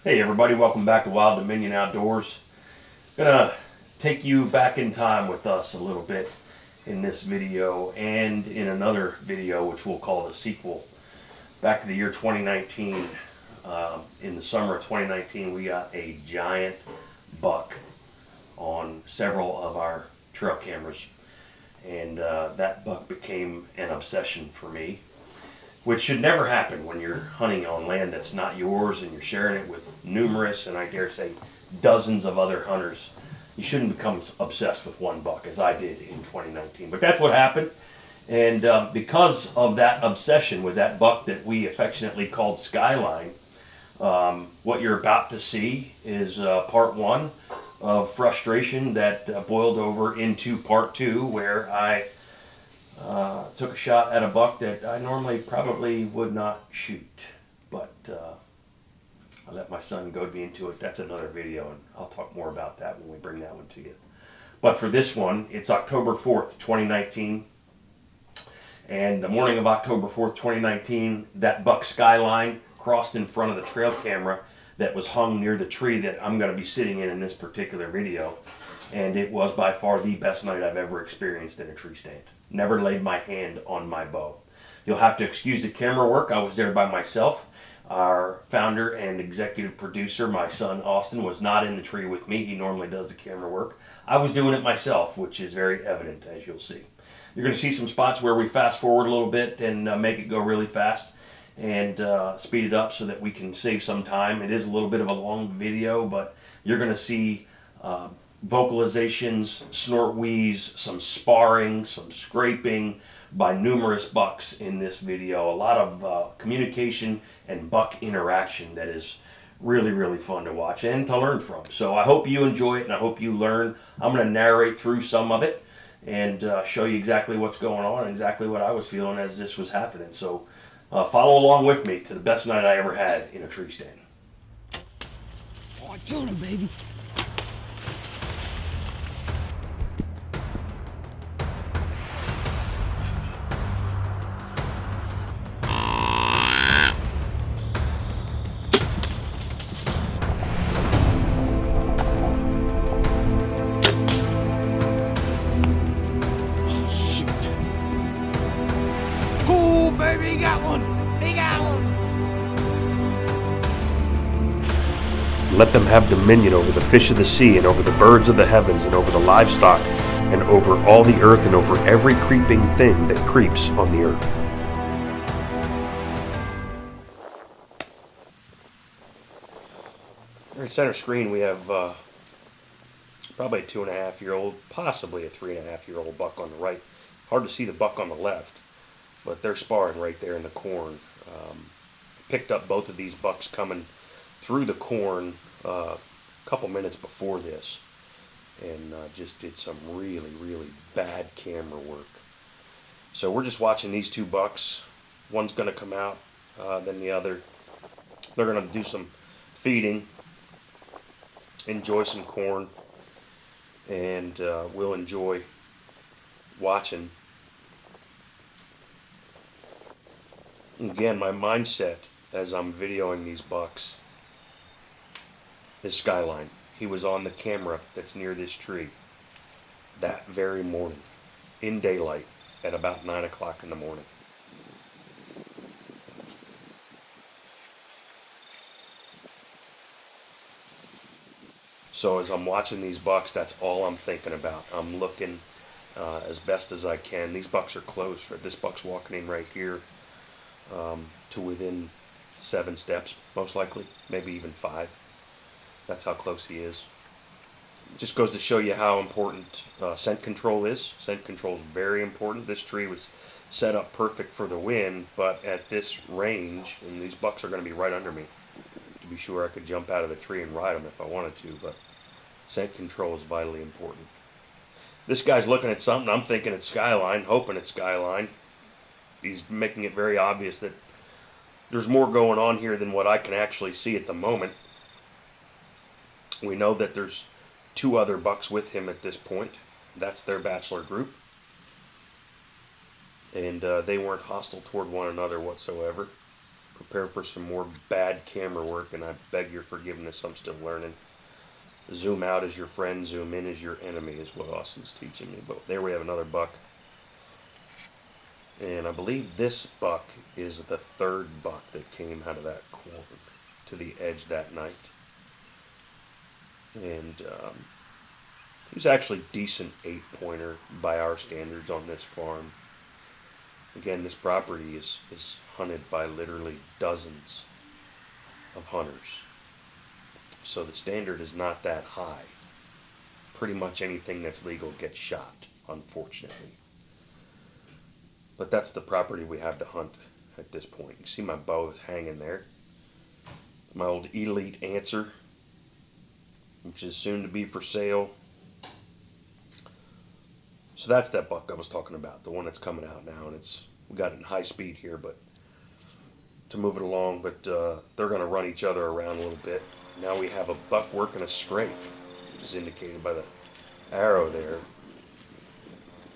Hey everybody, welcome back to Wild Dominion Outdoors. Gonna take you back in time with us a little bit in this video and in another video which we'll call the sequel. Back to the year 2019. In the summer of 2019 we got a giant buck on several of our trail cameras, and that buck became an obsession for me, which should never happen when you're hunting on land that's not yours and you're sharing it with numerous, and I dare say dozens of other hunters. You shouldn't become obsessed with one buck as I did in 2019. But that's what happened. And because of that obsession with that buck that we affectionately called Skyline, what you're about to see is part one of frustration that boiled over into part two, where I took a shot at a buck that I normally probably would not shoot, but I let my son goad me into it. That's another video, and I'll talk more about that when we bring that one to you. But for this one, it's October 4th, 2019, and the morning of October 4th, 2019, that buck Skyline crossed in front of the trail camera that was hung near the tree that I'm going to be sitting in this particular video, and it was by far the best night I've ever experienced in a tree stand. Never laid my hand on my bow. You'll have to excuse the camera work. I was there by myself. Our founder and executive producer, my son Austin, was not in the tree with me. He normally does the camera work. I was doing it myself, which is very evident, as you'll see. You're going to see some spots where we fast forward a little bit and make it go really fast and speed it up so that we can save some time. It is a little bit of a long video, but you're going to see vocalizations, snort, wheeze, some sparring, some scraping by numerous bucks in this video. A lot of communication and buck interaction that is really, really fun to watch and to learn from. So I hope you enjoy it and I hope you learn. I'm going to narrate through some of it and show you exactly what's going on and exactly what I was feeling as this was happening. So follow along with me to the best night I ever had in a tree stand. Oh, I killed him, baby. Cool, baby, he got one. He got one. Let them have dominion over the fish of the sea and over the birds of the heavens and over the livestock and over all the earth and over every creeping thing that creeps on the earth. In center screen we have probably a 2.5-year-old, possibly a 3.5-year-old buck on the right. Hard to see the buck on the left, but they're sparring right there in the corn. Picked up both of these bucks coming through the corn a couple minutes before this, and just did some really, really bad camera work. So we're just watching these two bucks. One's going to come out, then the other. They're going to do some feeding, enjoy some corn, and we'll enjoy watching. Again, my mindset as I'm videoing these bucks is Skyline. He was on the camera that's near this tree that very morning, in daylight, at about 9 o'clock in the morning. So as I'm watching these bucks, that's all I'm thinking about. I'm looking as best as I can. These bucks are close. Right? This buck's walking in right here to within 7 steps, most likely, maybe even 5. That's how close he is. It just goes to show you how important scent control is. Scent control is very important. This tree was set up perfect for the wind, but at this range, and these bucks are going to be right under me. To be sure, I could jump out of the tree and ride them if I wanted to, but scent control is vitally important. This guy's looking at something. I'm thinking it's Skyline, hoping it's Skyline. He's making it very obvious that there's more going on here than what I can actually see at the moment. We know that there's 2 other bucks with him at this point. That's their bachelor group. And they weren't hostile toward one another whatsoever. Prepare for some more bad camera work, and I beg your forgiveness. I'm still learning. Zoom out is your friend, zoom in is your enemy, is what Austin's teaching me. But there we have another buck. And I believe this buck is the third buck that came out of that corn to the edge that night. And he was actually a decent 8-pointer by our standards on this farm. Again, this property is hunted by literally dozens of hunters. So the standard is not that high. Pretty much anything that's legal gets shot, unfortunately. But that's the property we have to hunt at this point. You see my bow is hanging there. My old Elite Answer, which is soon to be for sale. So that's that buck I was talking about, the one that's coming out now, and we got it in high speed here, but to move it along. But they're going to run each other around a little bit. Now we have a buck working a scrape, which is indicated by the arrow there.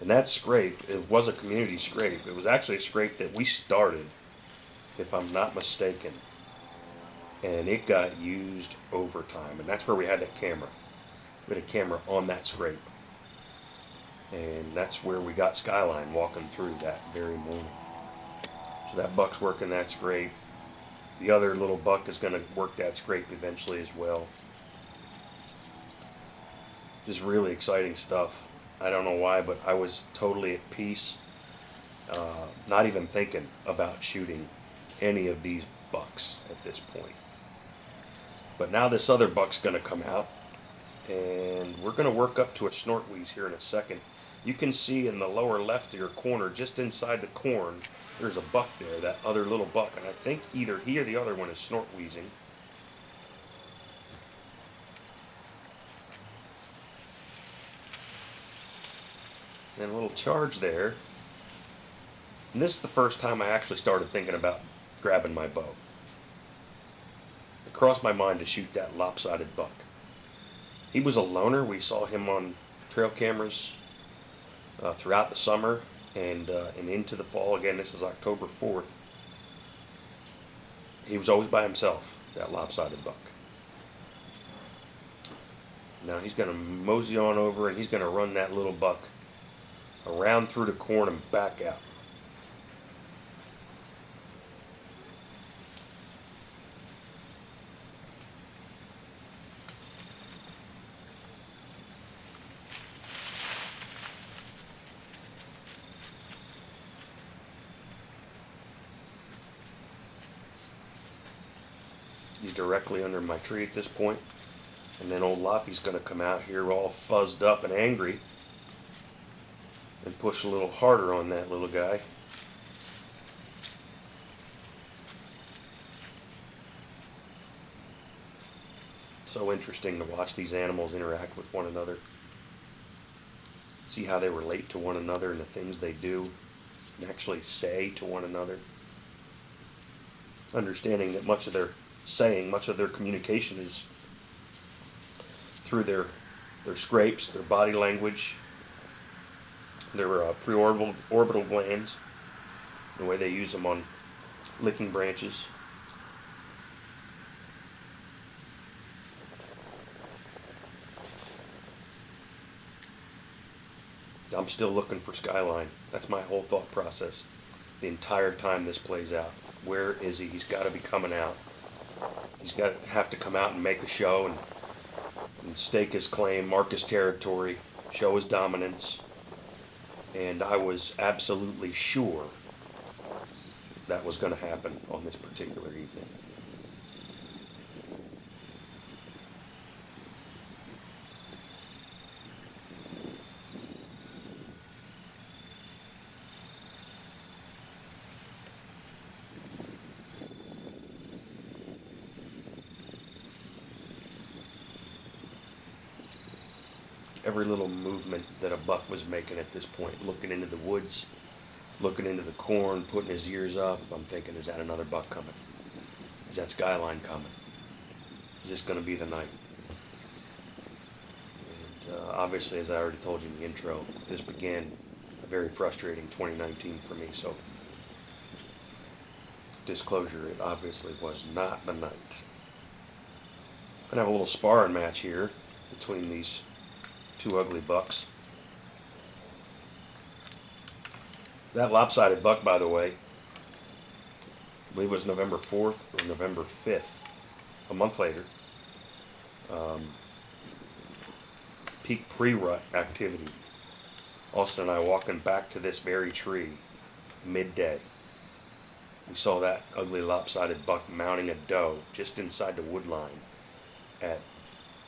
And that scrape, it was a community scrape. It was actually a scrape that we started, if I'm not mistaken. And it got used overtime. And that's where we had that camera. We had a camera on that scrape. And that's where we got Skyline walking through that very morning. So that buck's working that scrape. The other little buck is going to work that scrape eventually as well. Just really exciting stuff. I don't know why, but I was totally at peace, not even thinking about shooting any of these bucks at this point. But now this other buck's going to come out, and we're going to work up to a snort wheeze here in a second. You can see in the lower left of your corner, just inside the corn, there's a buck there, that other little buck. And I think either he or the other one is snort wheezing. And a little charge there. And this is the first time I actually started thinking about grabbing my bow. It crossed my mind to shoot that lopsided buck. He was a loner. We saw him on trail cameras throughout the summer and into the fall. Again, this is October 4th. He was always by himself, that lopsided buck. Now he's going to mosey on over, and he's going to run that little buck around through the corn and back out. He's directly under my tree at this point. And then old Loppy's going to come out here all fuzzed up and angry and push a little harder on that little guy. So interesting to watch these animals interact with one another. See how they relate to one another and the things they do and actually say to one another. Understanding that much of their saying, much of their communication is through their scrapes, their body language, their preorbital glands, the way they use them on licking branches. I'm still looking for Skyline. That's my whole thought process the entire time this plays out. Where is he? He's got to be coming out. He's got to have to come out and make a show and stake his claim, mark his territory, show his dominance. And I was absolutely sure that was going to happen on this particular evening. Every little movement that a buck was making at this point, looking into the woods, looking into the corn, putting his ears up, I'm thinking, is that another buck coming? Is that Skyline coming? Is this going to be the night? And obviously, as I already told you in the intro, this began a very frustrating 2019 for me. So disclosure, it obviously was not the night. Gonna have a little sparring match here between these two ugly bucks. That lopsided buck, by the way, I believe it was November 4th or November 5th, a month later. Peak pre-rut activity. Austin and I walking back to this very tree midday. We saw that ugly lopsided buck mounting a doe just inside the wood line at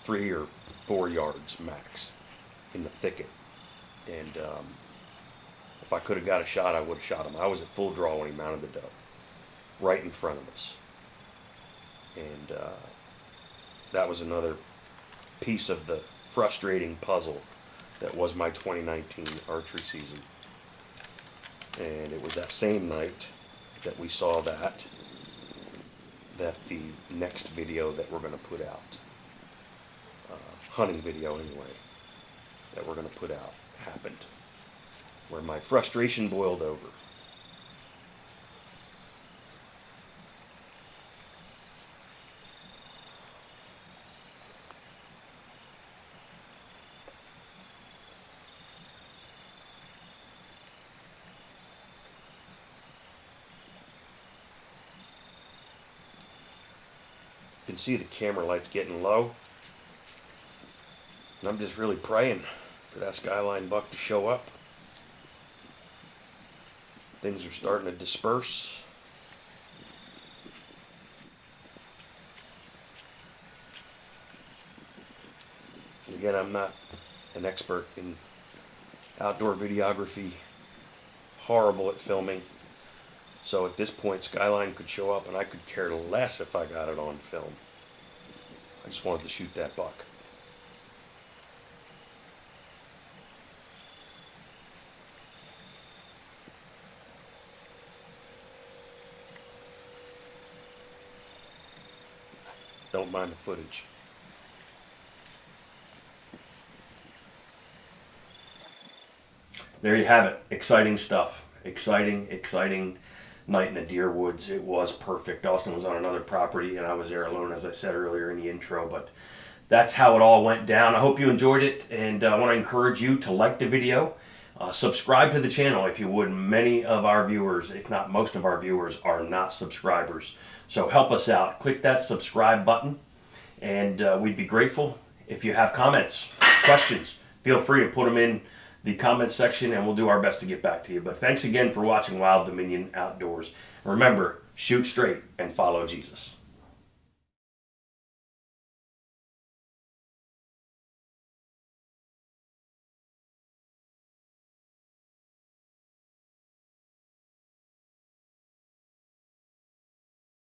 3 or 4 yards max in the thicket. And if I could have got a shot, I would have shot him. I was at full draw when he mounted the doe, right in front of us. And that was another piece of the frustrating puzzle that was my 2019 archery season. And it was that same night that we saw that the next video that we're going to put out, hunting video anyway, that we're going to put out happened, where my frustration boiled over. You can see the camera light's getting low, and I'm just really praying for that skyline buck to show up. Things are starting to disperse. And again, I'm not an expert in outdoor videography, horrible at filming. So at this point, skyline could show up and I could care less if I got it on film. I just wanted to shoot that buck. Don't mind the footage. There you have it. Exciting stuff. Exciting night in the deer woods. It was perfect. Austin was on another property and I was there alone, as I said earlier in the intro, but that's how it all went down. I hope you enjoyed it, and I want to encourage you to like the video. Subscribe to the channel if you would. Many of our viewers, if not most of our viewers, are not subscribers. So help us out. Click that subscribe button, and we'd be grateful. If you have comments, questions, feel free to put them in the comment section and we'll do our best to get back to you. But thanks again for watching Wild Dominion Outdoors. Remember, shoot straight and follow Jesus.